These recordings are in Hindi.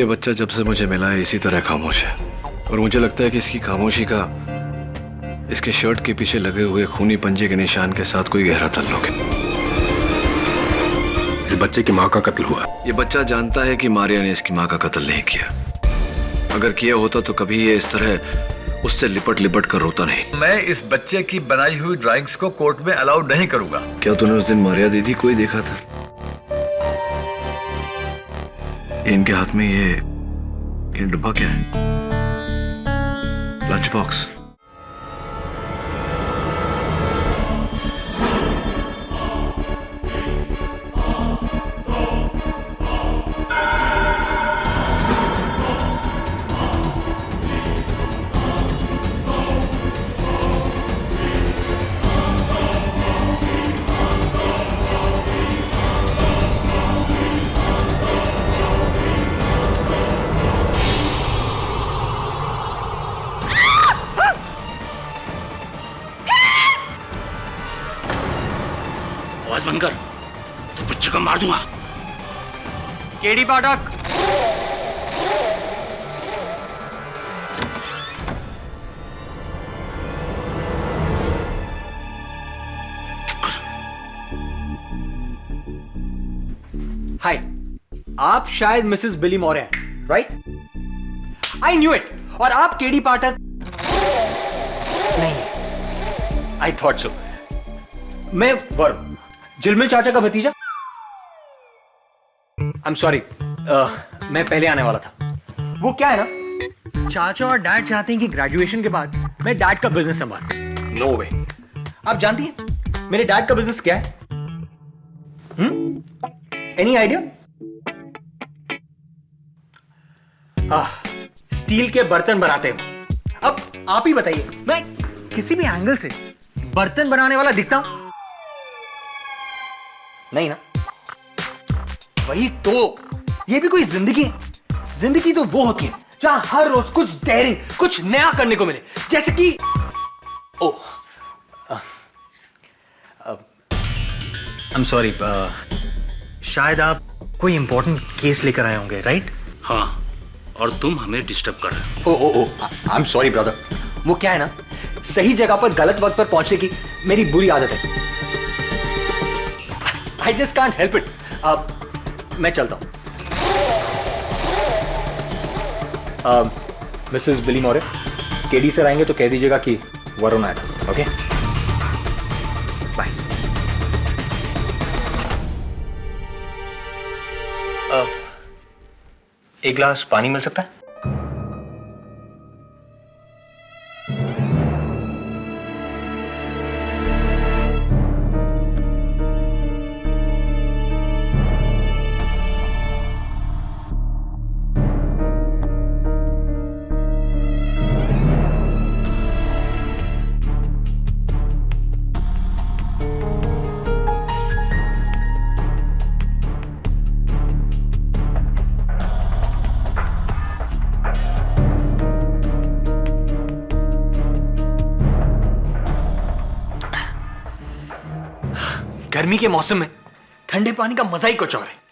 ये बच्चा जब से मुझे मिला है इसी तरह खामोश है, और मुझे लगता है कि इसकी खामोशी का इसके शर्ट के पीछे लगे हुए खूनी पंजे के निशान के साथ कोई गहरा ताल्लुक है। इस बच्चे की माँ का कत्ल हुआ। ये बच्चा जानता है कि मारिया ने इसकी माँ का कत्ल नहीं किया। अगर किया होता तो कभी ये इस तरह उससे लिपट लिपट कर रोता नहीं। मैं इस बच्चे की बनाई हुई ड्राइंग्स को कोर्ट में अलाउड नहीं करूंगा। क्या तूने उस दिन मारिया दीदी को ही देखा था? इनके हाथ में ये डब्बा क्या है? Lunch box. आवाज बंद कर, तो बच्चे को मार दूंगा। केडी पाठक, हाय, आप शायद मिसेस बिली मौर्य हैं, राइट? I knew it. और आप केडी पाठक नहीं, आई थॉट सो। मैं वरुण, जिलमिल चाचा का भतीजा। आई एम सॉरी, मैं पहले आने वाला था। वो क्या है ना, चाचा और डैड चाहते हैं कि ग्रेजुएशन के बाद मैं डैड का बिजनेस संभालूं। नो वे। आप जानती हैं मेरे डैड का बिजनेस क्या है? Any idea? स्टील के बर्तन बनाते हो। अब आप ही बताइए, मैं किसी भी एंगल से बर्तन बनाने वाला दिखता हूं? नहीं ना? वही तो, ये भी कोई जिंदगी है? जिंदगी तो वो होती है जहां हर रोज कुछ डेयरिंग, कुछ नया करने को मिले। जैसे कि आई एम सॉरी, शायद आप कोई इंपॉर्टेंट केस लेकर आए होंगे, राइट? हाँ, और तुम हमें डिस्टर्ब कर रहे हो। ओ आई एम सॉरी ब्रदर। वो क्या है ना, सही जगह पर गलत वक्त पर पहुंचने की मेरी बुरी आदत है। I just can't help it. मैं चलता हूं। Mrs Billy Maurya, KD sir आएंगे तो कह दीजिएगा कि वरुण आया था। Okay, bye. एक गिलास पानी मिल सकता है? गर्मी के मौसम में ठंडे पानी का मजा ही कुछ और है।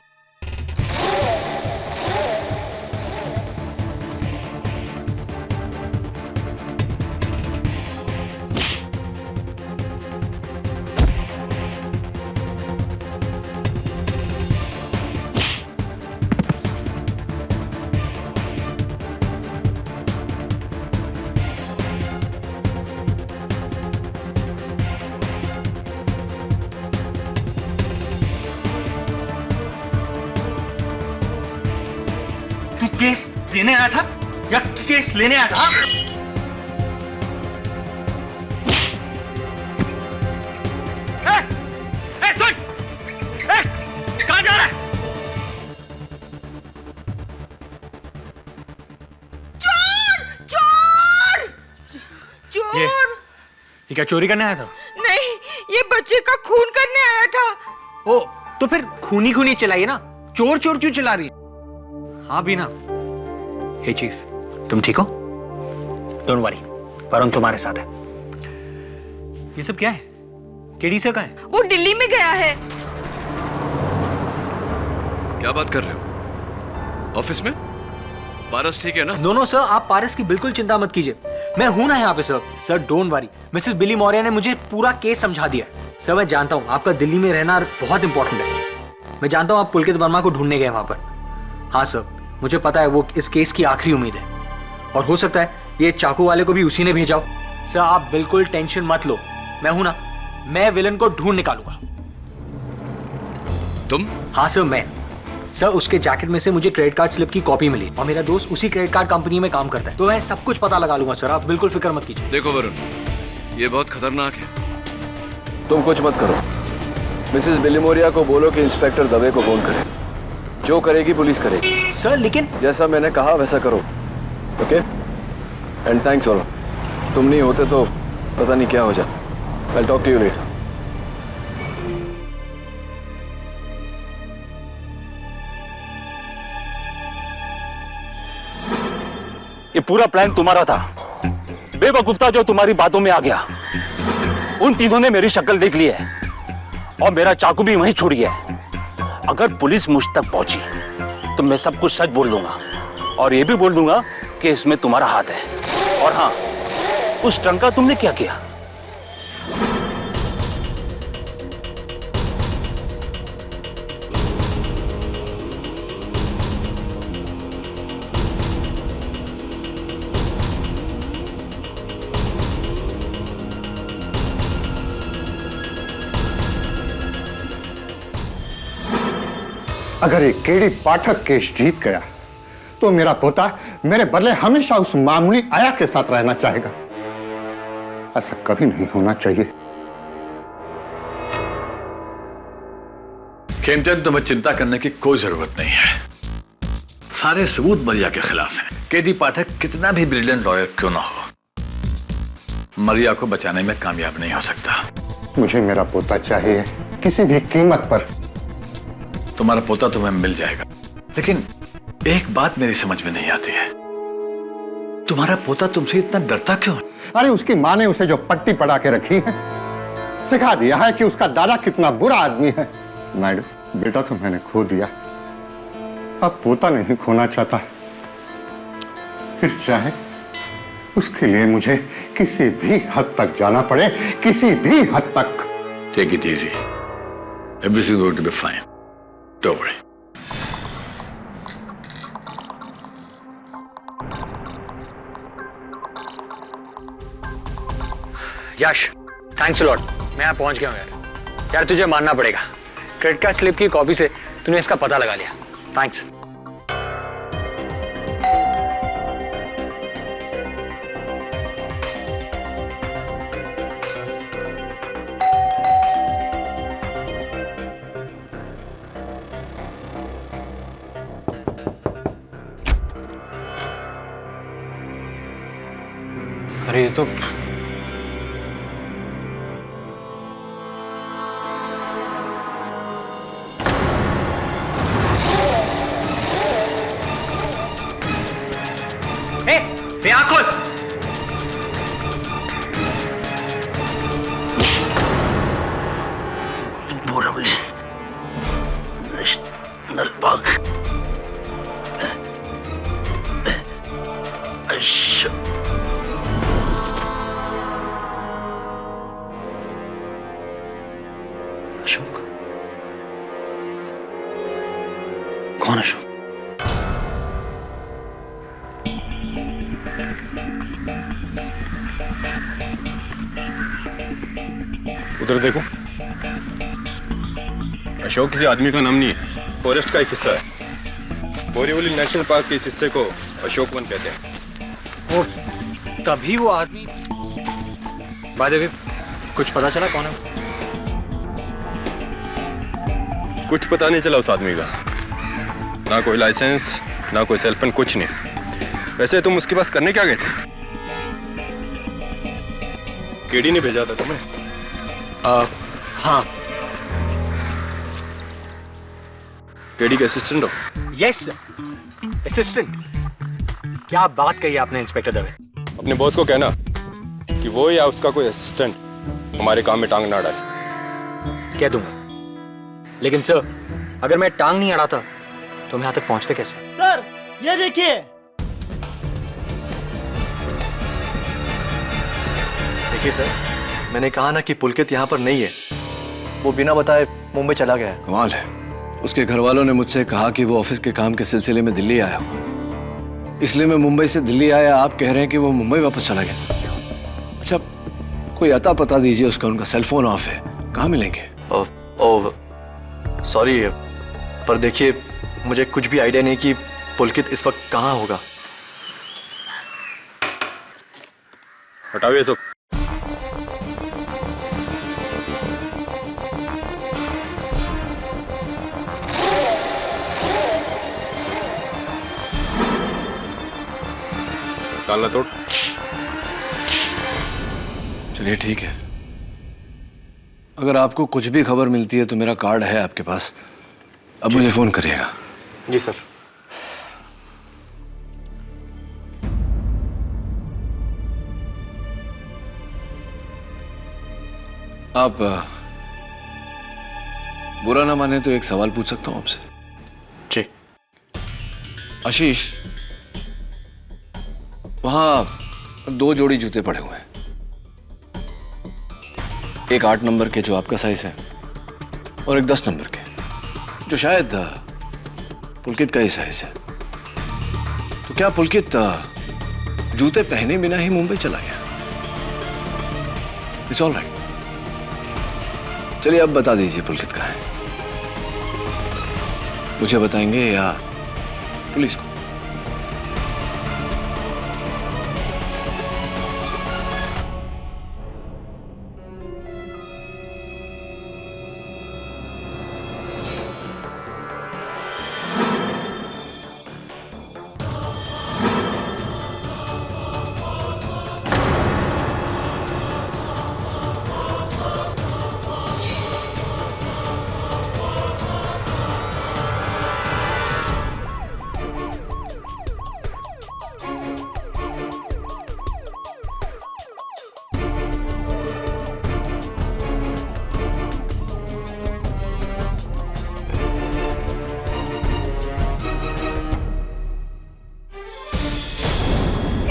केस देने आया था या केस लेने आया था? सुन, कहां जा रहा है? चोर! चोर! चोर! ये क्या चोरी करने आया था? नहीं, ये बच्चे का खून करने आया था। ओ, तो फिर खूनी खूनी चलाइए ना, चोर चोर क्यों चला रही है? हाँ भी ना। हे चीफ, तुम ठीक हो? डोंट वरी, वरुण तुम्हारे साथ है। ये सब क्या है? केडी से कहाँ है? वो दिल्ली में गया है। क्या बात कर रहे हो? ऑफिस में? पारस ठीक है ना? नो सर, आप पारस की बिल्कुल चिंता मत कीजिए, मैं हूं ना यहाँ पे sir. Sir don't worry, Mrs Billy Maurya ने मुझे पूरा केस समझा दिया है। सर मैं जानता हूँ आपका दिल्ली में रहना बहुत इंपॉर्टेंट है, मैं जानता हूँ आप पुलकित वर्मा को ढूंढने गए वहां पर। हाँ सर, मुझे पता है वो इस केस की आखिरी उम्मीद है, और हो सकता है ये चाकू वाले को भी उसी ने भेजा हो। सर आप बिल्कुल टेंशन मत लो, मैं हूं ना, मैं विलन को ढूंढ निकालूंगा। तुम? हाँ सर मैं। सर उसके जैकेट में से मुझे क्रेडिट कार्ड स्लिप की कॉपी मिली, और मेरा दोस्त उसी क्रेडिट कार्ड कंपनी में काम करता है, तो मैं सब कुछ पता लगा लूंगा सर, आप बिल्कुल फिक्र मत कीजिए। देखो वरुण, ये बहुत खतरनाक है। तुम कुछ मत करो, मिसेस बिलीमोरिया को बोलो कि इंस्पेक्टर दवे को फोन करे, जो करेगी पुलिस करेगी। सर लेकिन जैसा मैंने कहा वैसा करो, ओके? एंड थैंक्स वरुण, तुम नहीं होते तो पता नहीं क्या हो जाता। I'll talk to you later. ये पूरा प्लान तुम्हारा था, बेवकूफ था जो तुम्हारी बातों में आ गया। उन तीनों ने मेरी शक्ल देख ली है और मेरा चाकू भी वहीं छूट गया है। अगर पुलिस मुझ तक पहुंची तो मैं सब कुछ सच बोल दूंगा, और ये भी बोल दूंगा कि इसमें तुम्हारा हाथ है। और हाँ, उस ट्रंक का तुमने क्या किया? अगर ये केडी पाठक केस जीत गया तो मेरा पोता मेरे बदले हमेशा उस मामूली आया के साथ रहना चाहेगा। ऐसा कभी नहीं होना चाहिए। खेमचंद, तुम्हें चिंता करने की कोई जरूरत नहीं है। सारे सबूत मरिया के खिलाफ हैं। केडी पाठक कितना भी ब्रिलियंट लॉयर क्यों ना हो, मरिया को बचाने में कामयाब नहीं हो सकता। मुझे मेरा पोता चाहिए किसी भी कीमत पर। तुम्हारा पोता तुम्हें मिल जाएगा, लेकिन एक बात मेरी समझ में नहीं आती है, तुम्हारा पोता तुमसे इतना डरता क्यों? अरे उसकी माँ ने उसे जो पट्टी पड़ा के रखी है, सिखा दिया है कि उसका दादा कितना बुरा आदमी है। नायडू, बेटा तो मैंने खो दिया, अब पोता नहीं खोना चाहता। फिर चाहे उसके लिए मुझे किसी भी हद तक जाना पड़े, किसी भी हद तक। Take it easy, everything going to be fine, don't worry. Yash, thanks a lot, मैं यहाँ पहुंच गया हूँ यार। यार तुझे मानना पड़ेगा, क्रेडिट कार्ड स्लिप की कॉपी से तूने इसका पता लगा लिया, थैंक्स। अरे ये तो आँख खोल। Borivali national park. अशोक? कौन अशोक? उधर देखो, अशोक किसी आदमी का नाम नहीं है, फॉरेस्ट का एक हिस्सा है। बोरीवली नेशनल पार्क के इस हिस्से को अशोक वन कहते हैं। वो तभी वो आदमी। बाय द वे, कुछ पता चला कौन है? कुछ पता नहीं चला उस आदमी का, ना कोई लाइसेंस, ना कोई सेल फोन, कुछ नहीं। वैसे तुम उसके पास करने क्या गए थे? केडी ने भेजा था तुम्हें? हाँ। केडी के असिस्टेंट हो? Yes assistant. क्या बात कही आपने इंस्पेक्टर दवे? अपने बॉस को कहना कि वो या उसका कोई असिस्टेंट हमारे काम में टांग ना डाले। कह दूंगा, लेकिन सर अगर मैं टांग नहीं अड़ाता तो हम यहाँ तक पहुँचते कैसे? सर ये देखिए, देखिए सर, मैंने कहा ना कि पुलकित यहाँ पर नहीं है। वो बिना बताए मुंबई चला गया है। कमाल है, उसके घर वालों ने मुझसे कहा कि वो ऑफिस के काम के सिलसिले में दिल्ली आया हुआ, इसलिए मैं मुंबई से दिल्ली आया। आप कह रहे हैं कि वो मुंबई वापस चला गया। अच्छा, कोई अता पता दीजिए उसका, उनका सेल फोन ऑफ है, कहाँ मिलेंगे? सॉरी, पर देखिए मुझे कुछ भी आइडिया नहीं कि पुलकित इस वक्त कहाँ होगा। हटाओ ये सब। डालना तोड़। चलिए ठीक है, अगर आपको कुछ भी खबर मिलती है तो मेरा कार्ड है आपके पास, अब मुझे फोन करिएगा। जी सर। आप बुरा ना माने तो एक सवाल पूछ सकता हूं आपसे? जी। आशीष, वहां 2 जोड़ी जूते पड़े हुए हैं, एक 8 नंबर के जो आपका साइज है और एक 10 नंबर के जो शायद पुलकित का ही साइज है। तो क्या पुलकित जूते पहने बिना ही मुंबई चला गया? It's all right. चलिए अब बता दीजिए पुलकित कहाँ है, मुझे बताएंगे या पुलिस को?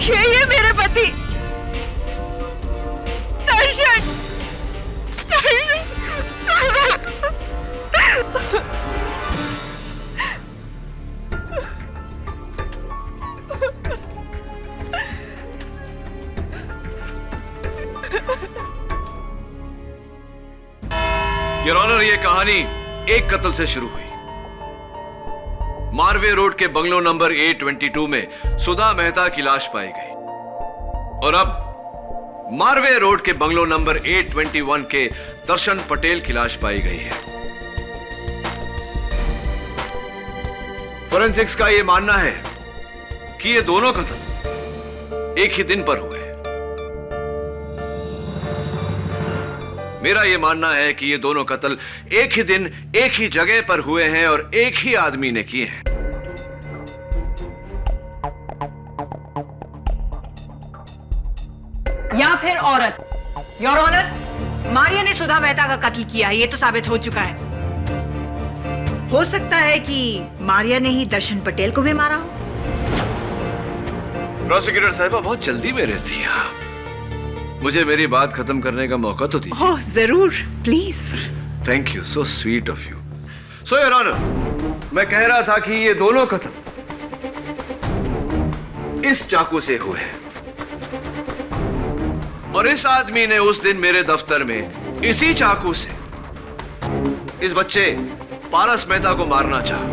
ये मेरे पति दर्शन। योर ऑनर, ये कहानी एक कत्ल से शुरू हुई। मारवे रोड के बंगलो नंबर A22 में सुधा मेहता की लाश पाई गई और अब मारवे रोड के बंगलो नंबर A21 के दर्शन पटेल की लाश पाई गई है। फोरेंसिक्स का यह मानना है कि ये दोनों कत्ल एक ही दिन पर हुए। मेरा यह मानना है कि ये दोनों कत्ल एक ही दिन एक ही जगह पर हुए हैं और एक ही आदमी ने किए हैं। या फिर औरत। योर ऑनर, मारिया ने सुधा मेहता का कत्ल किया है, ये तो साबित हो चुका है। हो सकता है कि मारिया ने ही दर्शन पटेल को भी मारा हो। प्रोसिक्यूटर साहिबा बहुत जल्दी में रहती हैं आप, मुझे मेरी बात खत्म करने का मौका तो दीजिए। ओह जरूर, please. Thank you, so sweet of you. So your honour, मैं कह रहा था कि ये दोनों कत्ल इस चाकू से हुए हैं और इस आदमी ने उस दिन मेरे दफ्तर में इसी चाकू से इस बच्चे पारस मेहता को मारना चाहा।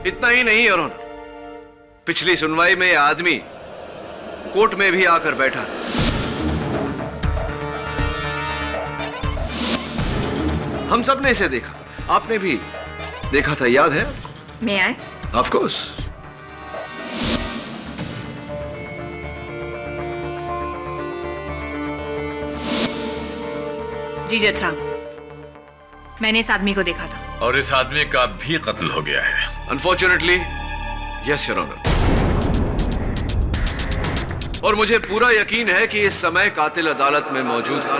इतना ही नहीं योर ऑनर, पिछली सुनवाई में यह आदमी कोर्ट में भी आकर बैठा। हम सब ने इसे देखा, आपने भी देखा था, याद है? मैं आए? Of course. जी जज साहब, मैंने इस आदमी को देखा था। और इस आदमी का भी कत्ल हो गया है। Unfortunately yes your honour. और मुझे पूरा यकीन है कि इस समय कातिल अदालत में मौजूद है।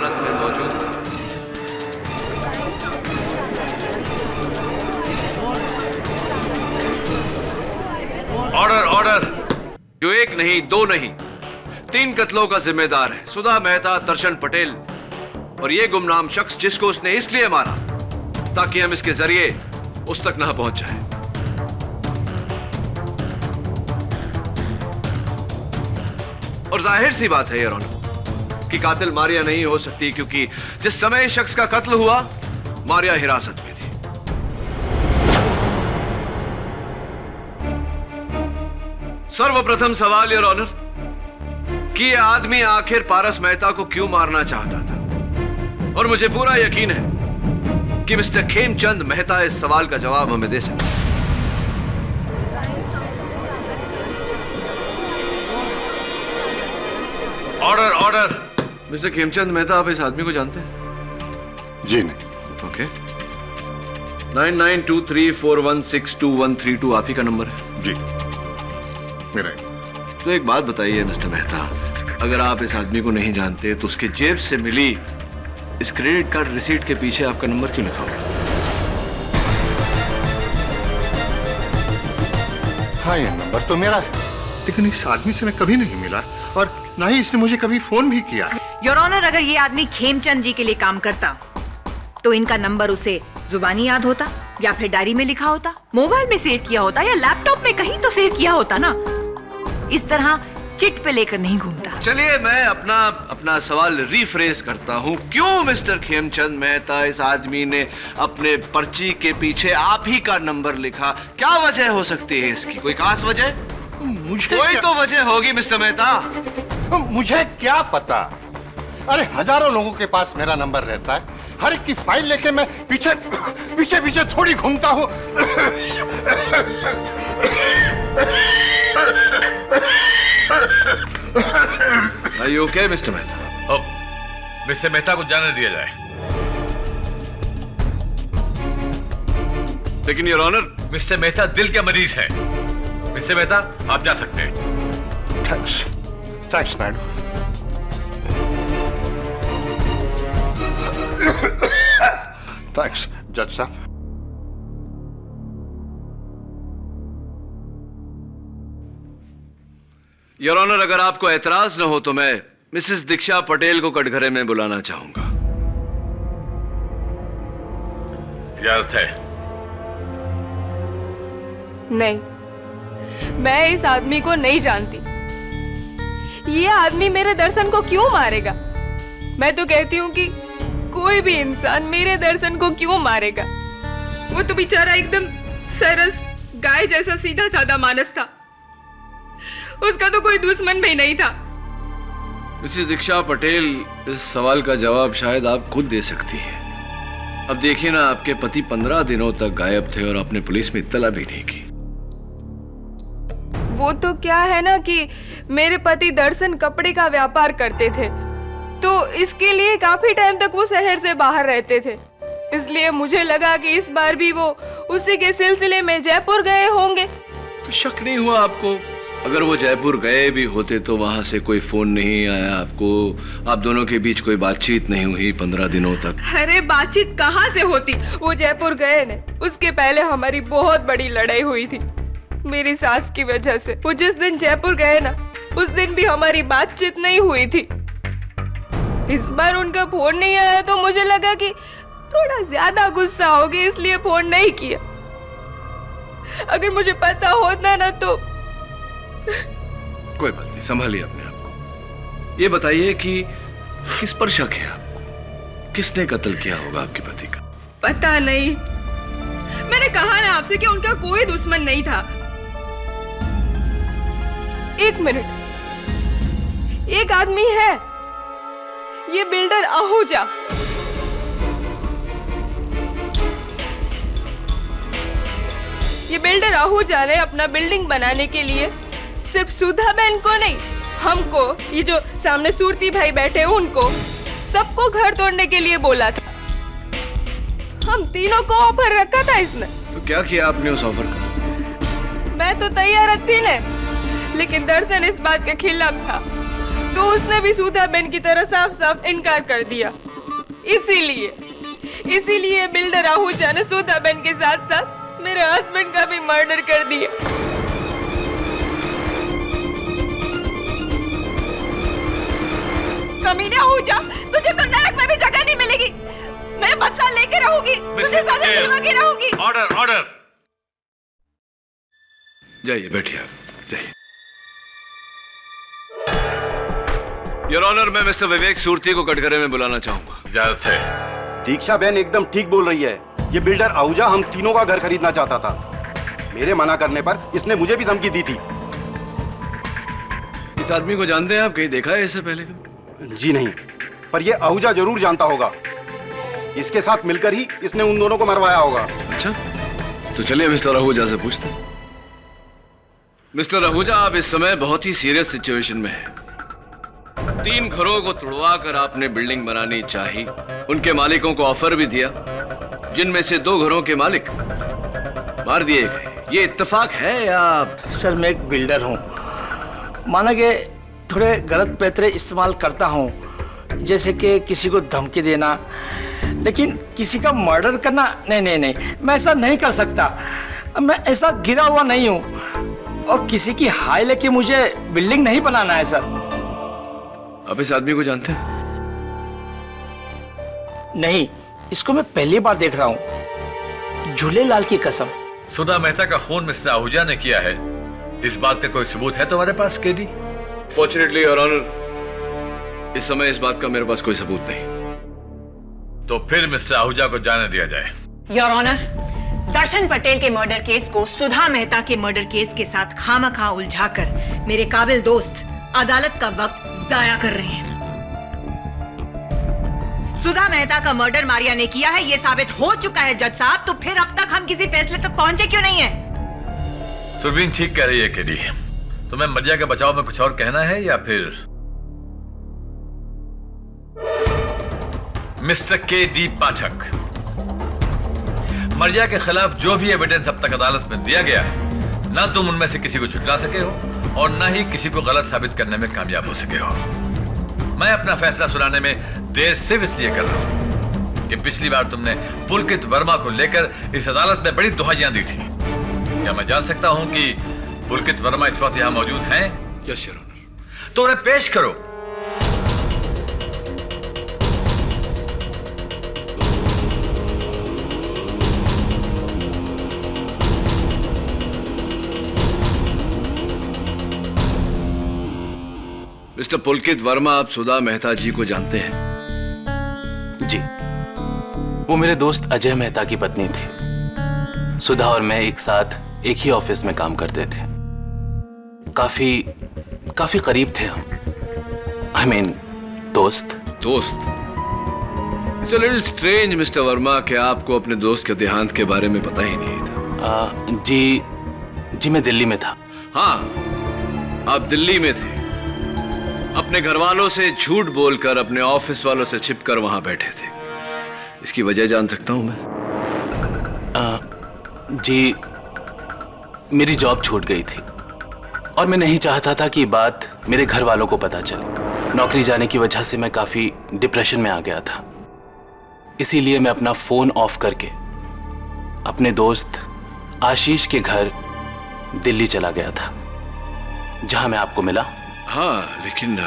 Order order. जो एक नहीं, दो नहीं, 3 कत्लों का जिम्मेदार है सुधा मेहता, दर्शन पटेल और ये गुमनाम शख्स जिसको उसने इसलिए मारा ताकि हम इसके जरिए उस तक ना पहुंच जाए। और जाहिर सी बात है योर ऑनर कि कातिल मारिया नहीं हो सकती, क्योंकि जिस समय इस शख्स का कत्ल हुआ मारिया हिरासत में थी। सर्वप्रथम सवाल योर ऑनर कि यह आदमी आखिर पारस मेहता को क्यों मारना चाहता था, और मुझे पूरा यकीन है कि मिस्टर खेमचंद मेहता इस सवाल का जवाब हमें दे सकते। Order order. Mister Khemchand Mehta, आप इस आदमी को जानते हैं? जी नहीं। ओके। 992341623132 आप ही का नंबर है? जी मेरा। तो एक बात बताइए मिस्टर मेहता, अगर आप इस आदमी को नहीं जानते तो उसके जेब से मिली इस क्रेडिट कार्ड रिसीट के पीछे आपका नंबर क्यों लिखा हुआ? हाँ, ये नंबर तो मेरा है, लेकिन इस आदमी से मैं कभी नहीं मिला और ना ही इसने मुझे कभी फोन भी किया। योर ऑनर, अगर ये आदमी खेमचंद जी के लिए काम करता तो इनका नंबर उसे जुबानी याद होता या फिर डायरी में लिखा होता, मोबाइल में सेव किया होता या लैपटॉप में कहीं तो सेव किया होता ना। इस तरह चिट पे लेकर नहीं घूमता। चलिए मैं अपना सवाल रीफ्रेज करता हूँ। क्यों मिस्टर खेमचंद मेहता इस आदमी ने अपने पर्ची के पीछे आप ही का नंबर लिखा? क्या वजह हो सकती है इसकी? कोई खास वजह? कोई तो वजह होगी मिस्टर मेहता। मुझे क्या पता? अरे हजारों लोगों के पास मेरा नंबर रहता है, हर एक की फाइल लेके मैं पीछे पीछे पीछे थोड़ी घूमता हूँ। Are you okay, mister Mehta? अब मिस्टर मेहता को जाने दिया जाए। लेकिन योर ऑनर, मिस्टर मेहता दिल के मरीज है। मिस्टर मेहता, आप जा सकते हैं। थैंक्स नायडू। थैंक्स जज साहब। योर ऑनर, अगर आपको एतराज न हो तो मैं मिसेस दीक्षा पटेल को कटघरे में बुलाना चाहूंगा। इजाजत है? नहीं, मैं इस आदमी को नहीं जानती। ये आदमी मेरे दर्शन को क्यों मारेगा? मैं तो कहती हूँ कि कोई भी इंसान मेरे दर्शन को क्यों मारेगा? वो तो बेचारा एकदम सरस गाय जैसा सीधा साधा मानस था। उसका तो कोई दुश्मन भी नहीं था। मिसेस दीक्षा पटेल, इस सवाल का जवाब शायद आप खुद दे सकती हैं। अब देखिए ना, आपके पति 15 दिनों तक गायब थे और आपने पुलिस में इत्तला भी नहीं की। वो तो क्या है ना कि मेरे पति दर्शन कपड़े का व्यापार करते थे, तो इसके लिए काफी टाइम तक वो शहर से बाहर रहते थे। इसलिए मुझे लगा कि इस बार भी वो उसी के सिलसिले में जयपुर गए होंगे। तो शक नहीं हुआ आपको? अगर वो जयपुर गए भी होते तो वहां से कोई फोन नहीं आया आपको? आप दोनों के बीच कोई बातचीत नहीं हुई 15 दिनों तक? अरे बातचीत कहाँ से होती? वो जयपुर गए न, उसके पहले हमारी बहुत बड़ी लड़ाई हुई थी मेरी सास की वजह से। वो जिस दिन जयपुर गए ना, उस दिन भी हमारी बातचीत नहीं हुई थी। इस बार उनका फोन नहीं आया तो मुझे लगा कि थोड़ा ज्यादा गुस्सा होगी, इसलिए फोन नहीं किया। अगर मुझे पता होता ना तो। कोई बात नहीं, संभालिए अपने आप को। ये बताइए कि किस पर शक है आपको? किसने कत्ल किया होगा आपके पति का? पता नहीं, मैंने कहा ना आपसे कि उनका कोई दुश्मन नहीं था। एक मिनट, एक आदमी है, ये बिल्डर आहूजा। ये बिल्डर आहूजा ने अपना बिल्डिंग बनाने के लिए सिर्फ सुधा बहन को नहीं, हमको, ये जो सामने सूरती भाई बैठे हैं उनको, सबको घर तोड़ने के लिए बोला था। हम तीनों को ऑफर रखा था इसने। तो क्या किया आपने उस ऑफर का? मैं तो तैयार थी न, लेकिन दर्शन इस बात के खिलाफ था, तो उसने भी सुधा बहन की तरह साफ साफ इनकार कर दिया। इसीलिए बिल्डर आहूजा ने सुधा बहन के साथ साथ मेरे हस्बैंड का भी मर्डर कर दिया। कमीने आहूजा, तुझे तो नरक में भी जगह नहीं मिलेगी। मैं बदला लेके रहूंगी, तुझे सजा दिलवा के रहूंगी। Order order. जाइए बैठिए आप, जाइए। योर ऑनर, मैं मिस्टर विवेक सूरती को कटघरे में बुलाना चाहूंगा। इजाजत है। दीक्षा बहन एकदम ठीक बोल रही है। ये बिल्डर आहूजा हम तीनों का घर खरीदना चाहता था। मेरे मना करने पर इसने मुझे भी धमकी दी थी। इस आदमी को जानते हैं आप? कहीं देखा है इससे पहले कभी? जी नहीं, पर ये आहूजा जरूर जानता होगा। इसके साथ मिलकर ही इसने उन दोनों को मरवाया होगा। अच्छा, तो चलिए मिस्टर आहूजा से पूछते हैं। मिस्टर आहूजा, आप इस समय बहुत ही सीरियस सिचुएशन में हैं। 3 घरों को तुड़वा कर आपने बिल्डिंग बनानी चाही, उनके मालिकों को ऑफर भी दिया, जिनमें से 2 घरों के मालिक मार दिए गए। ये इत्तेफाक है या? सर, मैं एक बिल्डर हूँ। माना कि थोड़े गलत पैतरे इस्तेमाल करता हूँ, जैसे कि किसी को धमकी देना, लेकिन किसी का मर्डर करना नहीं, मैं ऐसा नहीं कर सकता। मैं ऐसा गिरा हुआ नहीं हूँ, और किसी की हाय लेके मुझे बिल्डिंग नहीं बनाना है सर। आप इस आदमी को जानते हैं? नहीं, इसको मैं पहली बार देख रहा हूँ, झूलेलाल की कसम। सुधा मेहता का खून मिस्टर आहूजा ने किया है, इस बात का कोई सबूत है तुम्हारे पास केडी? फॉर्चुनेटली योर ऑनर, इस समय इस बात का मेरे पास कोई सबूत नहीं। तो फिर मिस्टर आहूजा को जाने दिया जाए। योर ऑनर, दर्शन पटेल के मर्डर केस को सुधा मेहता के मर्डर केस के साथ खामखा उलझाकर मेरे काबिल दोस्त अदालत का वक्त जाया कर रहे हैं। सुधा मेहता का मर्डर मारिया ने किया है, यह साबित हो चुका है जज साहब। तो फिर अब तक हम किसी फैसले तक पहुंचे क्यों नहीं है? सुरवीन ठीक कह रही है केडी। तुम्हें मरिया के बचाव में कुछ और कहना है या फिर? मिस्टर केडी पाठक, मरिया के खिलाफ जो भी एविडेंस अब तक अदालत में दिया गया है, ना तुम उनमें से किसी को झुठला सके हो और ना ही किसी को गलत साबित करने में कामयाब हो सके हो। मैं अपना फैसला सुनाने में देर सिर्फ इसलिए कर रहा हूं कि पिछली बार तुमने पुलकित वर्मा को लेकर इस अदालत में बड़ी दुहाइयां दी थी। क्या मैं जान सकता हूं कि पुलकित वर्मा इस वक्त यहां मौजूद हैं? Yes your honour. तो उन्हें पेश करो। मिस्टर पुलकित वर्मा, आप सुधा मेहता जी को जानते हैं? जी, वो मेरे दोस्त अजय मेहता की पत्नी थी। सुधा और मैं एक साथ एक ही ऑफिस में काम करते थे। काफी करीब थे हम। I mean, दोस्त। It's a little strange, mister Verma, कि आपको अपने दोस्त के देहांत के बारे में पता ही नहीं था। जी मैं दिल्ली में था। हाँ, आप दिल्ली में थे। अपने घर वालों से झूठ बोलकर अपने ऑफिस वालों से छिपकर वहां बैठे थे। इसकी वजह जान सकता हूं मैं? जी, मेरी जॉब छूट गई थी और मैं नहीं चाहता था कि बात मेरे घर वालों को पता चले। नौकरी जाने की वजह से मैं काफी डिप्रेशन में आ गया था। इसीलिए मैं अपना फोन ऑफ करके अपने दोस्त आशीष के घर दिल्ली चला गया था, जहां मैं आपको मिला। हाँ, लेकिन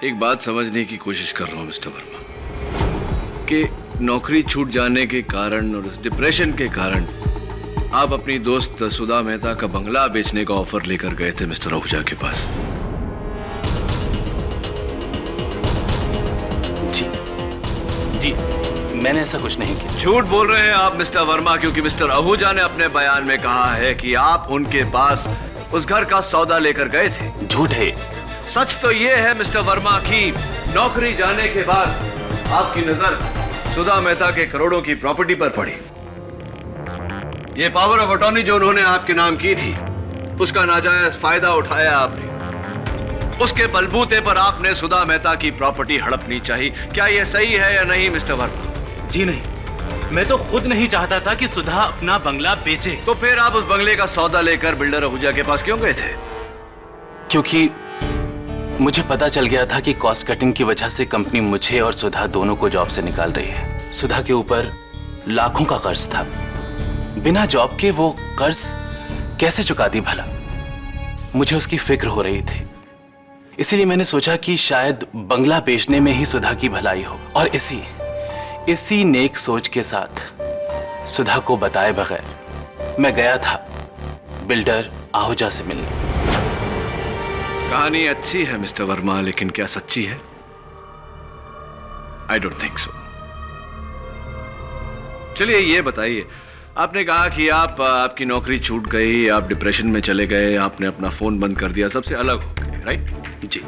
एक बात समझने की कोशिश कर रहा हूं मिस्टर वर्मा, कि नौकरी छूट जाने के कारण और इस डिप्रेशन के कारण आप अपनी दोस्त सुधा मेहता का बंगला बेचने का ऑफर लेकर गए थे मिस्टर आहूजा के पास। जी, मैंने ऐसा कुछ नहीं किया। झूठ बोल रहे हैं आप मिस्टर वर्मा, क्योंकि मिस्टर आहूजा ने अपने बयान में कहा है कि आप उनके पास उस घर का सौदा लेकर गए थे। झूठ है। सच तो ये है मिस्टर वर्मा कि नौकरी जाने के बाद आपकी नजर सुधा मेहता के करोड़ों की प्रॉपर्टी पर पड़ी। ये पावर ऑफ अटॉर्नी जो उन्होंने आपके नाम की थी, उसका नाजायज फायदा उठाया आपने। उसके बलबूते पर आपने सुधा मेहता की प्रॉपर्टी हड़पनी चाहिए। क्या यह सही है या नहीं मिस्टर वर्मा? जी नहीं, मैं तो खुद नहीं चाहता था कि सुधा अपना बंगला बेचे। तो फिर आप उस बंगले का सौदा लेकर बिल्डर आहूजा के पास क्यों गए थे? क्योंकि मुझे पता चल गया था कि कॉस्ट कटिंग की वजह से कंपनी मुझे और सुधा दोनों को जॉब से निकाल रही है। सुधा के ऊपर लाखों का कर्ज था। बिना जॉब के वो कर्ज कैसे चुका दी भला? मुझे उसकी फिक्र हो रही थी। इसीलिए मैंने सोचा कि शायद बंगला बेचने में ही सुधा की भलाई हो, और इसी नेक सोच के साथ सुधा को बताए बगैर मैं गया था बिल्डर आहूजा से मिलने। कहानी अच्छी है मिस्टर वर्मा, लेकिन क्या सच्ची है? I don't think so. चलिए ये बताइए, आपने कहा कि आपकी नौकरी छूट गई, आप डिप्रेशन में चले गए, आपने अपना फोन बंद कर दिया, सबसे अलग हो गए, राइट? जी।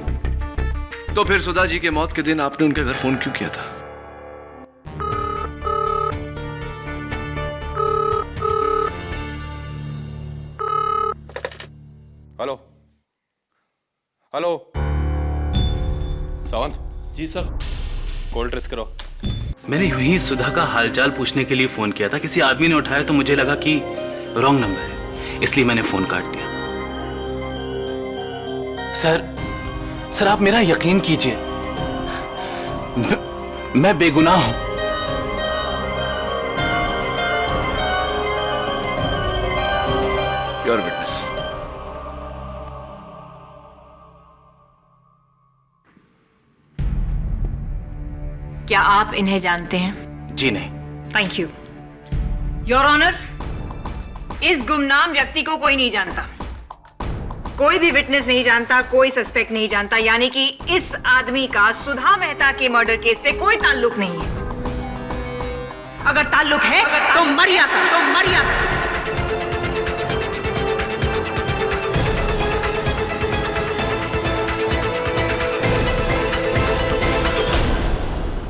तो फिर सुधा जी के मौत के दिन आपने उनके घर फोन क्यों किया था? हेलो हेलो सावंत जी सर। कॉल ट्रेस करो। मैंने यूं ही सुधा का हालचाल पूछने के लिए फोन किया था, किसी आदमी ने उठाया तो मुझे लगा कि रॉन्ग नंबर है, इसलिए मैंने फोन काट दिया। सर आप मेरा यकीन कीजिए, मैं बेगुनाह हूं। Your witness. क्या आप इन्हें जानते हैं? जी नहीं। Thank you your honour. इस गुमनाम व्यक्ति को कोई नहीं जानता, कोई भी विटनेस नहीं जानता, कोई सस्पेक्ट नहीं जानता, यानी कि इस आदमी का सुधा मेहता के मर्डर केस से कोई ताल्लुक नहीं है। अगर ताल्लुक है तो मरिया का।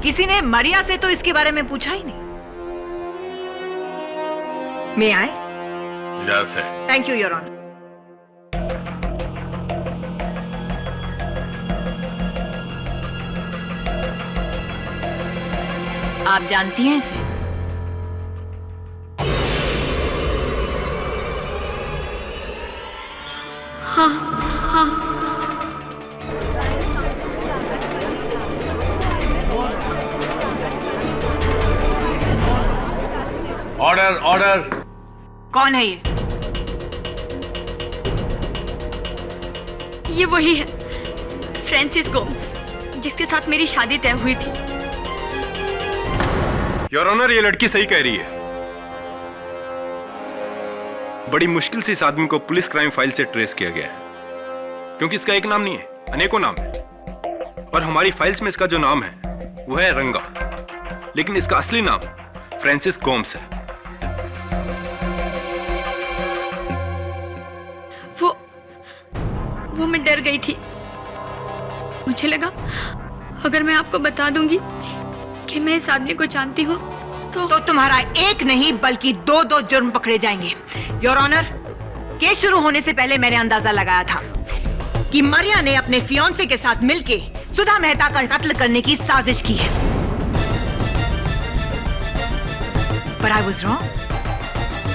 किसी ने मरिया से तो इसके बारे में पूछा ही नहीं। मैं आए? Thank you your honour. आप जानती हैं इसे? हाँ। ऑर्डर। कौन है ये? ये वही है, फ्रांसिस गोम्स, जिसके साथ मेरी शादी तय हुई थी। योर ऑनर, ये लड़की सही कह रही है। बड़ी मुश्किल से इस आदमी को पुलिस क्राइम फाइल से ट्रेस किया गया है, क्योंकि इसका एक नाम नहीं है, अनेकों नाम है। और हमारी फाइल्स में इसका जो नाम है वो है रंगा, लेकिन इसका असली नाम फ्रांसिस गोम्स है। वो मैं डर गई थी। मुझे लगा अगर मैं आपको बता दूंगी कि मैं इस आदमी को जानती हूँ तो तुम्हारा एक नहीं बल्कि दो जुर्म पकड़े जाएंगे। योर ऑनर, केस शुरू होने से पहले मैंने अंदाजा लगाया था कि मरिया ने अपने फियांसे के साथ मिलके सुधा मेहता का कत्ल करने की साजिश की है। But I was wrong.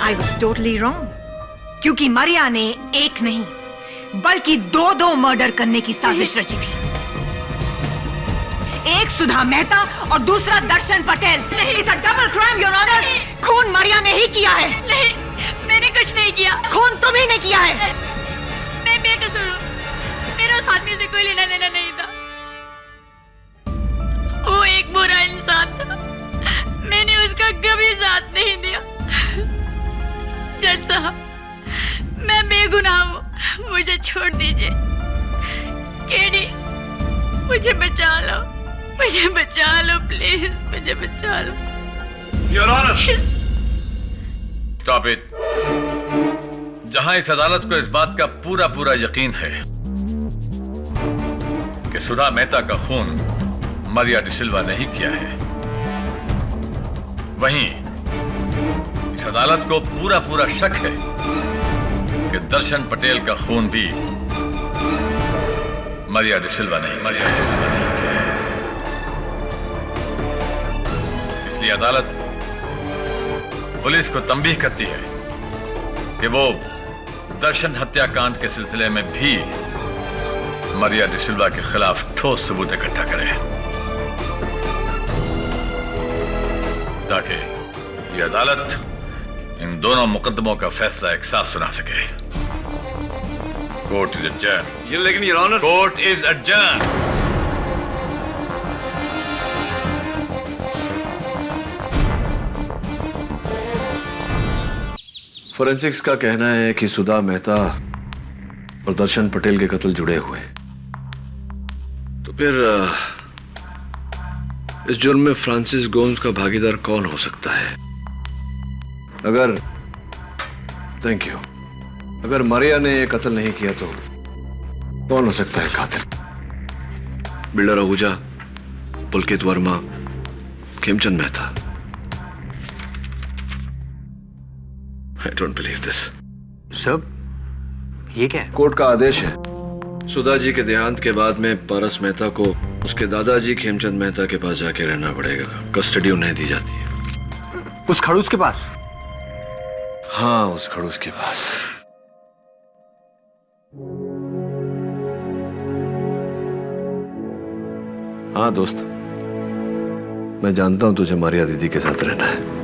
I was totally wrong. क्योंकि मरिया ने एक नहीं बल्कि दो मर्डर करने की साजिश रची थी। एक सुधा मेहता और दूसरा दर्शन Patel. It's a double crime, Your Honor. खून मरिया ने ही किया है। नहीं, मैंने कुछ नहीं किया। खून तुम ही ने किया है। मैं बेकसूर हूँ। मेरा उस आदमी से कोई लेना देना नहीं था। वो एक बुरा इंसान था। मैंने उसका कभी साथ नहीं दिया। जज साहब, मैं बेगुनाह हूँ, मुझे छोड़ दीजिए। केडी, मुझे बचा लो, प्लीज, मुझे बचा लो। Your honour, stop it. जहां इस अदालत को इस बात का पूरा यकीन है कि सुधा मेहता का खून मरिया डिसिल्वा ने ही किया है, वहीं इस अदालत को पूरा शक है कि दर्शन पटेल का खून भी मरिया डिसिल्वा ने किया है। इसलिए अदालत पुलिस को तंबीह करती है कि वो दर्शन हत्याकांड के सिलसिले में भी मरिया डिसिल्वा के खिलाफ ठोस सबूत इकट्ठा करे, ताकि ये अदालत इन दोनों मुकदमों का फैसला एक साथ सुना सके। Court is adjourn. ये लेकिन your honour, court is adjourn. Forensics का कहना है कि सुधा मेहता और दर्शन पटेल के कत्ल जुड़े हुए हैं। तो फिर इस जुर्म में फ्रांसिस गोम्स का भागीदार कौन हो सकता है? अगर थैंक यू अगर मारिया ने ये कत्ल नहीं किया तो कौन हो सकता है कातिल? Builder Ahuja, Pulkit Verma, Khemchand Mehta. I don't believe this. सब ये क्या है? कोर्ट का आदेश है, सुधा जी के देहांत के बाद में पारस मेहता को उसके दादाजी खेमचंद मेहता के पास जाके रहना पड़ेगा। कस्टडी उन्हें दी जाती है। उस खड़ूस के पास? हाँ, उस खड़ूस के पास। हाँ दोस्त, मैं जानता हूं तुझे मारिया दीदी के साथ रहना है।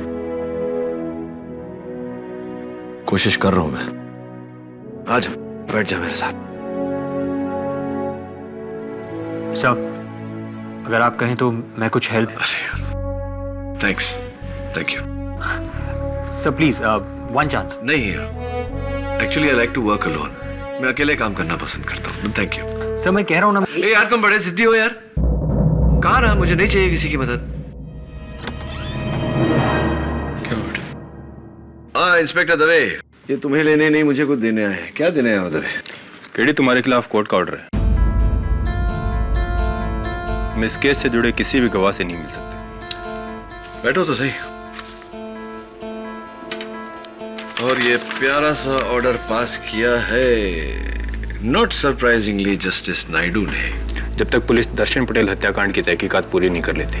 कोशिश कर रहा हूं मैं। आजा, बैठ जा मेरे साथ। सर, अगर आप कहें तो मैं कुछ help. Thanks, thank you. Sir please, one chance. नहीं, actually I like to work alone. मैं अकेले काम करना पसंद करता हूँ। Thank you. सर मैं कह रहा हूँ ना। ए यार, तुम बड़े जिद्दी हो यार। कहाँ रहा? मुझे नहीं चाहिए किसी की मदद। हाँ इंस्पेक्टर दवे, ये तुम्हें लेने नहीं मुझे कुछ देने आए हैं। क्या देने आए दवे? केडी, तुम्हारे खिलाफ कोर्ट का ऑर्डर है। तुम इस केस से जुड़े किसी भी गवाह से नहीं मिल सकते। बैठो तो सही। और ये प्यारा सा ऑर्डर पास किया है नॉट सरप्राइजिंगली जस्टिस नायडू ने। जब तक पुलिस दर्शन पटेल हत्याकांड की तहकीकात पूरी नहीं कर लेती,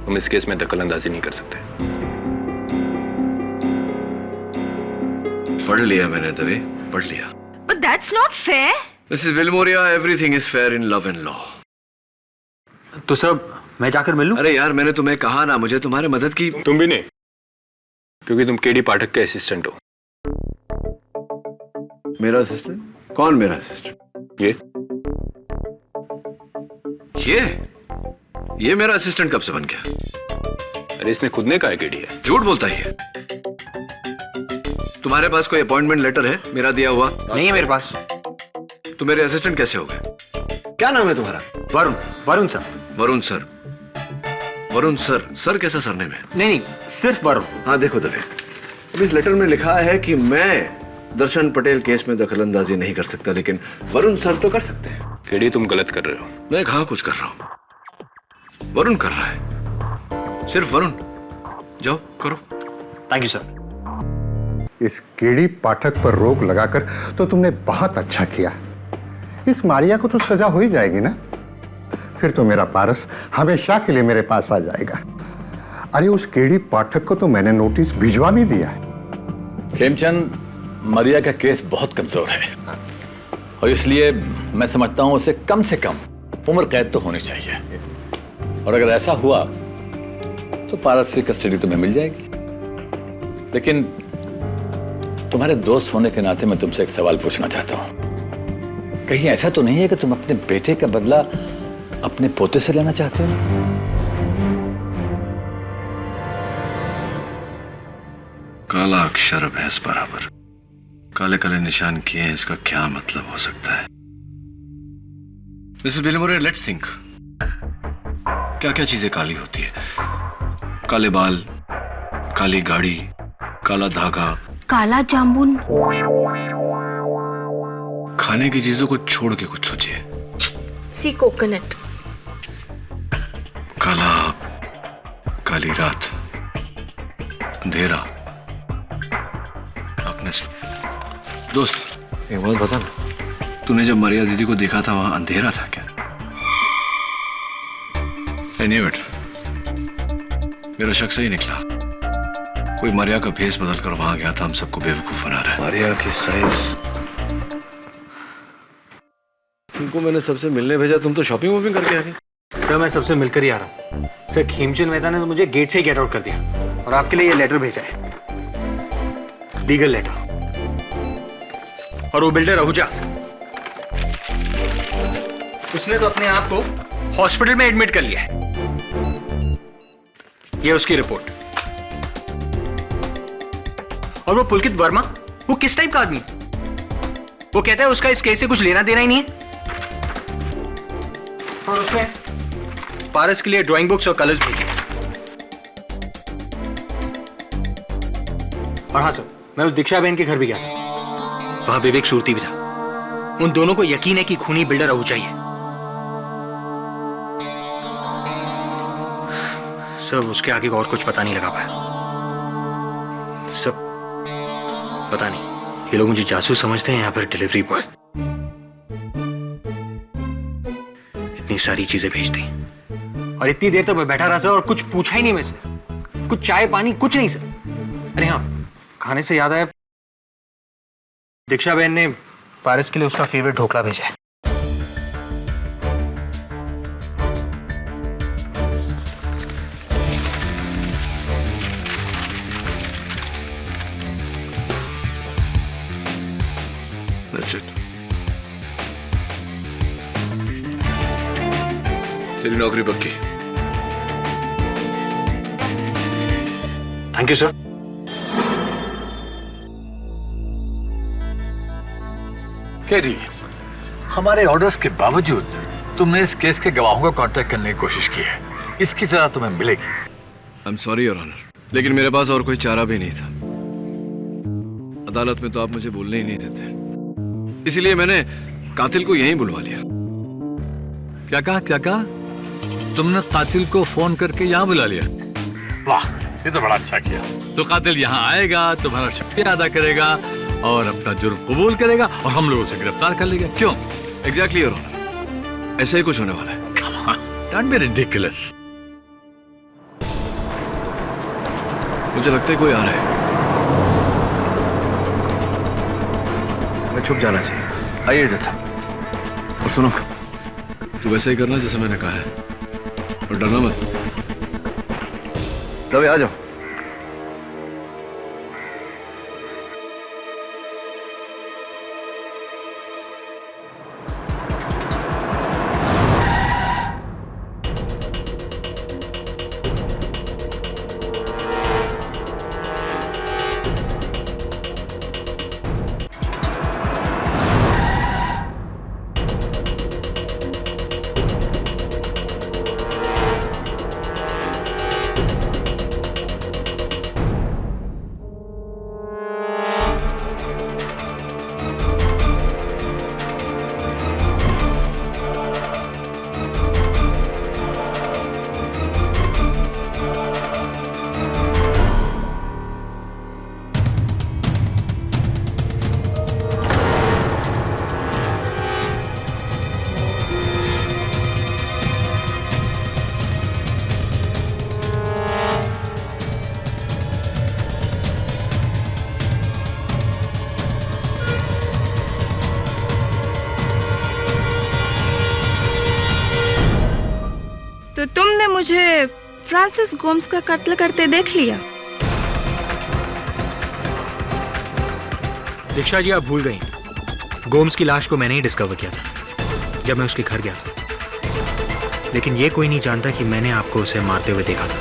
तुम इस केस में दखलंदाजी नहीं कर सकते। पढ़ लिया मैंने दवे, पढ़ लिया। But that's not fair. Mrs. Vilmoria, everything is fair in love and law. तो सर मैं जाकर मिल लूं? अरे यार, मैंने तुम्हें कहा ना, मुझे तुम्हारे मदद की। तुम भी नहीं, क्योंकि तुम केडी पाठक के असिस्टेंट हो। मेरा असिस्टेंट? कौन मेरा असिस्टेंट? ये मेरा असिस्टेंट कब से बन गया? अरे इसने खुद ने कहा केडी है। झूठ बोलता ही है। तुम्हारे पास कोई अपॉइंटमेंट लेटर है मेरा दिया हुआ? नहीं है मेरे पास। तो मेरे असिस्टेंट कैसे हो गए? क्या नाम है तुम्हारा? Varun. Varun sir. Varun sir. Varun sir. Sir कैसा सरनेम है? नहीं, सिर्फ वरुण। हाँ देखो दवे, अब इस लेटर में लिखा है कि मैं दर्शन पटेल केस में दखलंदाजी नहीं कर सकता, लेकिन वरुण सर तो कर सकते हैं। केडी, तुम गलत कर रहे हो। मैं कहाँ कुछ कर रहा हूँ, वरुण कर रहा है। सिर्फ वरुण। जाओ करो। Thank you sir. इस केडी पाठक पर रोक लगाकर तो तुमने बहुत अच्छा किया। इस मारिया को तो सजा हो ही जाएगी ना। फिर तो मेरा पारस हमेशा के लिए मेरे पास आ जाएगा। अरे उस केडी पाठक को तो मैंने नोटिस भिजवा भी दिया है। खेमचंद, मारिया का केस बहुत कमजोर है और इसलिए मैं समझता हूं उसे कम से कम उम्र कैद तो होनी चाहिए। और अगर ऐसा हुआ तो पारस की कस्टडी तुम्हें मिल जाएगी। लेकिन तुम्हारे दोस्त होने के नाते मैं तुमसे एक सवाल पूछना चाहता हूं। कहीं ऐसा तो नहीं है कि तुम अपने बेटे का बदला अपने पोते से लेना चाहते हो? काला अक्षर भैंस बराबर, काले काले निशान किए हैं, इसका क्या मतलब हो सकता है? Mrs Wilmoria, let's think. क्या क्या चीजें काली होती है? काले बाल, काली गाड़ी, काला धागा, काला जामुन। खाने की चीजों को छोड़ के कुछ सोचिए। सी कोकोनट। काला, काली रात, अंधेरा। आपने दोस्त एक बात बता ना, तूने जब मारिया दीदी को देखा था वहां अंधेरा था क्या? I knew it. मेरा शक सही निकला। कोई मारिया का भेष बदल कर वहां गया था, हम सबको बेवकूफ बना रहा है। मारिया की साइज। तुमको मैंने सबसे मिलने भेजा, तुम तो शॉपिंग वॉपिंग करके आ गए। सर मैं सबसे मिलकर ही आ रहा हूँ। सर खेमचंद मेहता ने तो मुझे गेट से ही गेट आउट कर दिया और आपके लिए ये लेटर भेजा है, लीगल लेटर। और वो बिल्डर आहूजा उसने तो अपने आप को हॉस्पिटल में एडमिट कर लिया है। ये उसकी रिपोर्ट। और वो पुलकित वर्मा, वो किस टाइप का आदमी है? वो कहता है उसका इस केस से कुछ लेना देना ही नहीं है। और उसने पारस के लिए ड्राइंग बुक्स और कलर्स भेजे। और हाँ सर, मैं उस दीक्षा बहन के घर भी गया था। वहां विवेक सूरती भी था। उन दोनों को यकीन है कि खूनी बिल्डर आहूजा ही है। सब उसके आगे और कुछ पता नहीं लगा पाया। सब पता नहीं ये लोग मुझे जासूस समझते हैं या फिर डिलीवरी बॉय। इतनी सारी चीजें भेज दी और इतनी देर तक मैं बैठा रहा सर और कुछ पूछा ही नहीं मैं से। कुछ चाय पानी कुछ नहीं सर। अरे हाँ, खाने से याद आया, दीक्षा बहन ने पारस के लिए उसका फेवरेट ढोकला भेजा है। That's it. तेरी नौकरी पक्की। Thank you sir. केडी, हमारे ऑर्डर्स के बावजूद तुमने इस केस के गवाहों को कांटेक्ट करने की कोशिश की है। इसकी सजा तुम्हें मिलेगी। I am sorry your honour, लेकिन मेरे पास और कोई चारा भी नहीं था। अदालत में तो आप मुझे बोलने ही नहीं देते, इसीलिए मैंने कातिल को यहीं बुलवा लिया। क्या कहा, क्या कहा? तुमने कातिल को फोन करके यहाँ बुला लिया? वाह, ये तो बड़ा अच्छा किया। तो कातिल यहाँ आएगा, तुम्हारा शुक्रिया अदा करेगा और अपना जुर्म कबूल करेगा और हम लोग उसे गिरफ्तार कर लेंगे। क्यों? एग्जैक्टली योर ऑनर, ऐसा ही कुछ होने वाला है। Come on, don't be ridiculous. मुझे लगता है कोई आ रहा है। मैं छुप जाना चाहिए। आइए जथा। और सुनो, तू वैसे ही करना जैसे मैंने कहा है और डरना मत। रवि आ जाओ। तो तुमने मुझे फ्रांसिस गोम्स का कत्ल करते देख लिया? दीक्षा जी, आप भूल गई, गोम्स की लाश को मैंने ही डिस्कवर किया था जब मैं उसके घर गया था। लेकिन ये कोई नहीं जानता कि मैंने आपको उसे मारते हुए देखा था।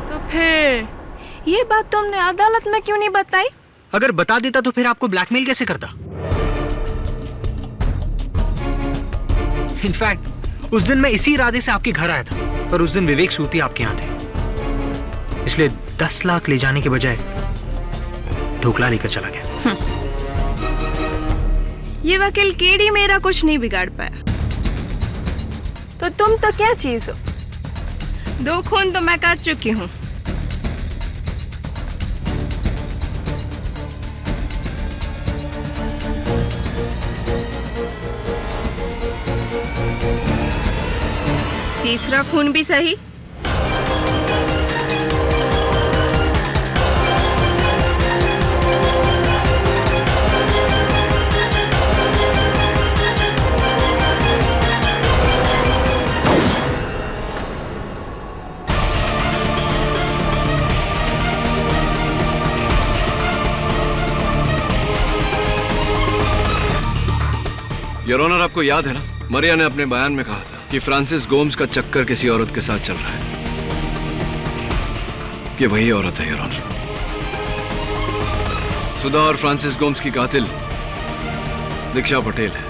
तो फिर ये बात तुमने अदालत में क्यों नहीं बताई? अगर बता देता तो फिर आपको ब्लैकमेल कैसे करता? इनफैक्ट उस दिन मैं इसी इरादे से आपके घर आया था, पर उस दिन विवेक सूती आपके यहाँ थे, इसलिए 10 लाख ले जाने के बजाय ढोकला लेकर चला गया। ये वकील केडी मेरा कुछ नहीं बिगाड़ पाया। तो तुम तो क्या चीज हो? 2 खून तो मैं कर चुकी हूँ। तीसरा खून भी सही। योर ऑनर, आपको याद है ना, मरिया ने अपने बयान में कहा था कि फ्रांसिस गोम्स का चक्कर किसी औरत के साथ चल रहा है। ये वही औरत है योर ऑनर। सुधा और फ्रांसिस गोम्स की कातिल दीक्षा पटेल है।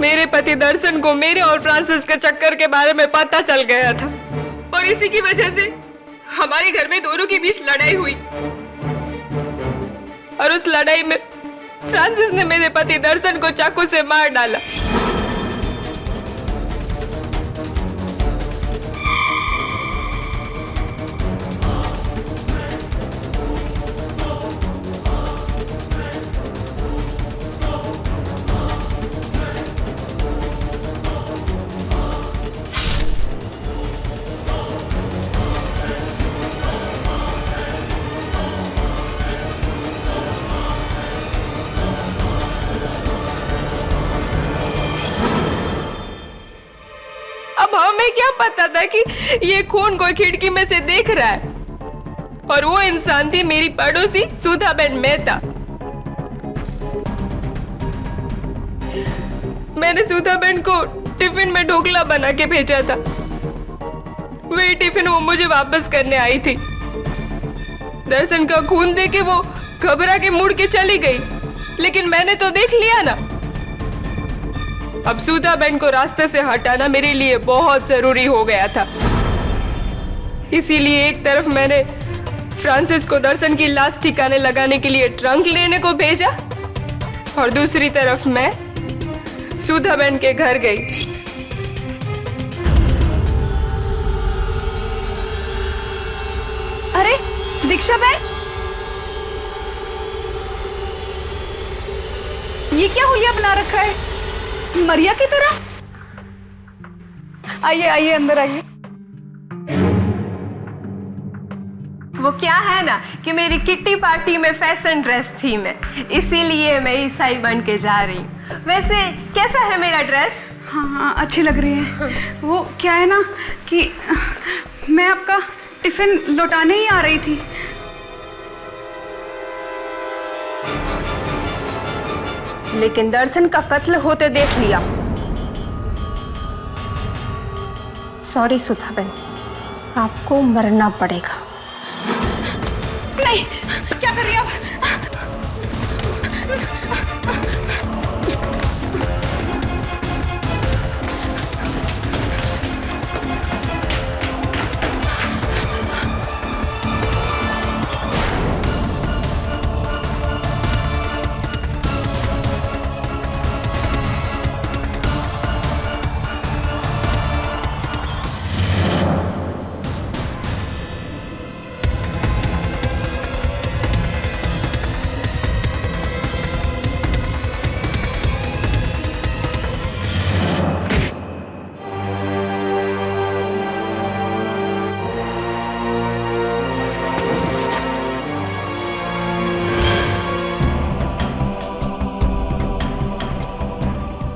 मेरे पति दर्शन को मेरे और फ्रांसिस के चक्कर के बारे में पता चल गया था और इसी की वजह से हमारे घर में दोनों के बीच लड़ाई हुई और उस लड़ाई में फ्रांसिस ने मेरे पति दर्शन को चाकू से मार डाला। अब हमें क्या पता था कि ये खून कोई खिड़की में से देख रहा है और वो इंसान थी मेरी पड़ोसी सुधाबेन मेहता। मैंने सुधाबेन को टिफिन में ढोकला बना के भेजा था। वही टिफिन वो मुझे वापस करने आई थी। दर्शन का खून देख के वो घबरा के मुड़ के चली गई, लेकिन मैंने तो देख लिया ना। अब सुधाबेन को रास्ते से हटाना मेरे लिए बहुत जरूरी हो गया था। इसीलिए एक तरफ मैंने फ्रांसिस को दर्शन की लाश ठिकाने लगाने के लिए ट्रंक लेने को भेजा और दूसरी तरफ मैं सुधाबेन के घर गई। अरे दीक्षा बहन, ये क्या हुलिया बना रखा है मरिया की तरह? आइए आइए अंदर आइए। वो क्या है ना कि मेरी किट्टी पार्टी में फैशन ड्रेस थी मैं, इसीलिए मैं ईसाई बन के जा रही हूँ। वैसे कैसा है मेरा ड्रेस? हाँ हाँ अच्छी लग रही है। वो क्या है ना कि मैं आपका टिफिन लौटाने ही आ रही थी। लेकिन दर्शन का कत्ल होते देख लिया। सॉरी सुधाबेन, आपको मरना पड़ेगा। नहीं, क्या कर रही हो आप?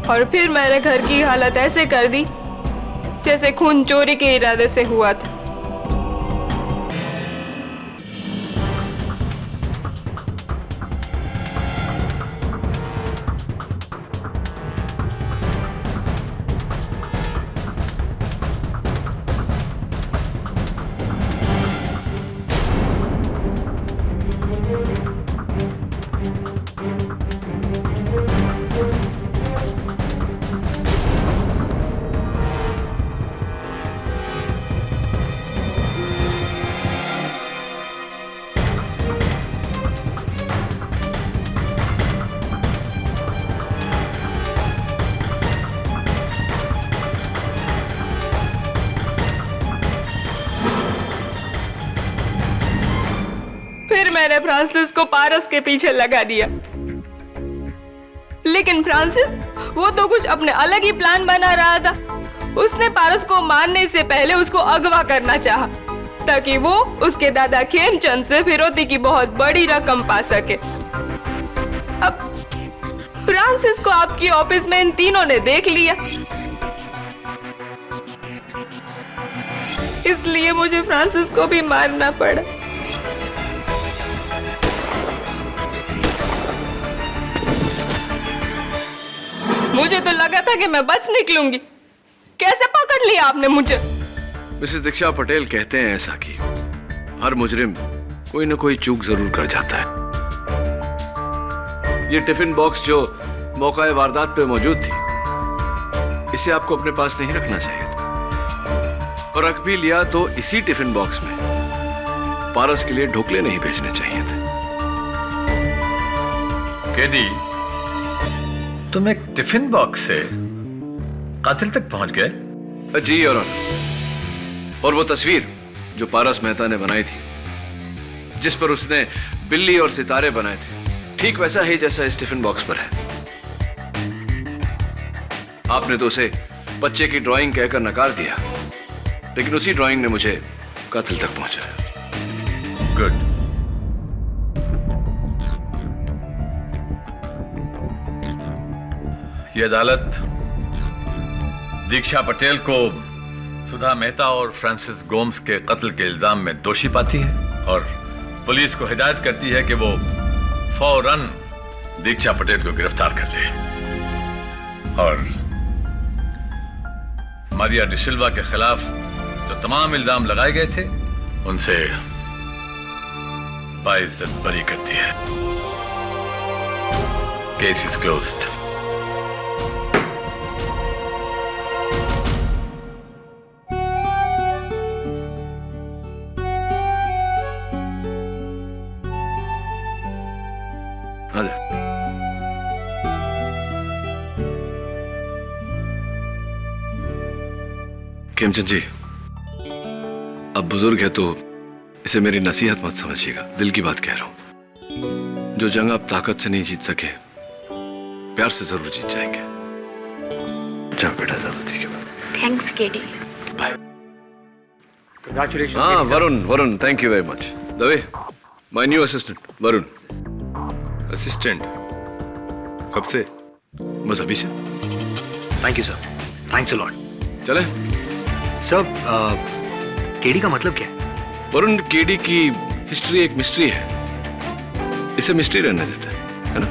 और फिर मैंने घर की हालत ऐसे कर दी जैसे खून चोरी के इरादे से हुआ था। मैंने फ्रांसिस को पारस के पीछे लगा दिया, लेकिन फ्रांसिस वो तो कुछ अपने अलग ही प्लान बना रहा था। उसने पारस को मारने से पहले उसको अगवा करना चाहा, ताकि वो उसके दादा खेमचंद से फिरौती की बहुत बड़ी रकम पा सके। अब फ्रांसिस को आपकी ऑफिस में इन तीनों ने देख लिया। इसलिए मुझे फ्रांसिस को भी मारना पड़ा। मुझे तो लगा था कि मैं बच निकलूंगी। कैसे पकड़ लिया आपने मुझे? मिसेस दीक्षा पटेल कहते हैं ऐसा कि हर मुजरिम कोई न कोई चूक जरूर कर जाता है। ये टिफिन बॉक्स जो मौका वारदात पे मौजूद थी, इसे आपको अपने पास नहीं रखना चाहिए था, और रख भी लिया तो इसी टिफिन बॉक्स में पारस के लिए ढोकले नहीं भेजने चाहिए थे। केडी, तुम एक टिफिन बॉक्स से कातिल तक पहुंच गए? जी योर ऑनर। और वो तस्वीर जो पारस मेहता ने बनाई थी, जिस पर उसने बिल्ली और सितारे बनाए थे, ठीक वैसा ही जैसा इस टिफिन बॉक्स पर है। आपने तो उसे बच्चे की ड्राइंग कहकर नकार दिया, लेकिन उसी ड्राइंग ने मुझे कातिल तक पहुंचाया। गुड। ये अदालत दीक्षा पटेल को सुधा मेहता और फ्रांसिस गोम्स के कत्ल के इल्जाम में दोषी पाती है और पुलिस को हिदायत करती है कि वो फौरन दीक्षा पटेल को गिरफ्तार कर ले और मारिया डिसिल्वा के खिलाफ जो तमाम इल्जाम लगाए गए थे उनसे बाइज्जत बरी करती है। Case is closed. Khemchand ji, अब बुजुर्ग है तो इसे मेरी नसीहत मत समझिएगा, दिल की बात कह रहा हूं। जो जंग आप ताकत से नहीं जीत सके, प्यार से जरूर जीत जाएंगे। जाओ बेटा, जरूर। ठीक है, थैंक्स केडी। बाय। Congratulations. हाँ Varun, thank you very much. Dave, my new assistant Varun. Assistant? कब से? बस अभी से। Thank you sir, thanks a lot. चले सर, केडी का मतलब क्या है? वरुण, केडी की हिस्ट्री एक मिस्ट्री है, इसे मिस्ट्री रहने देते हैं, है ना?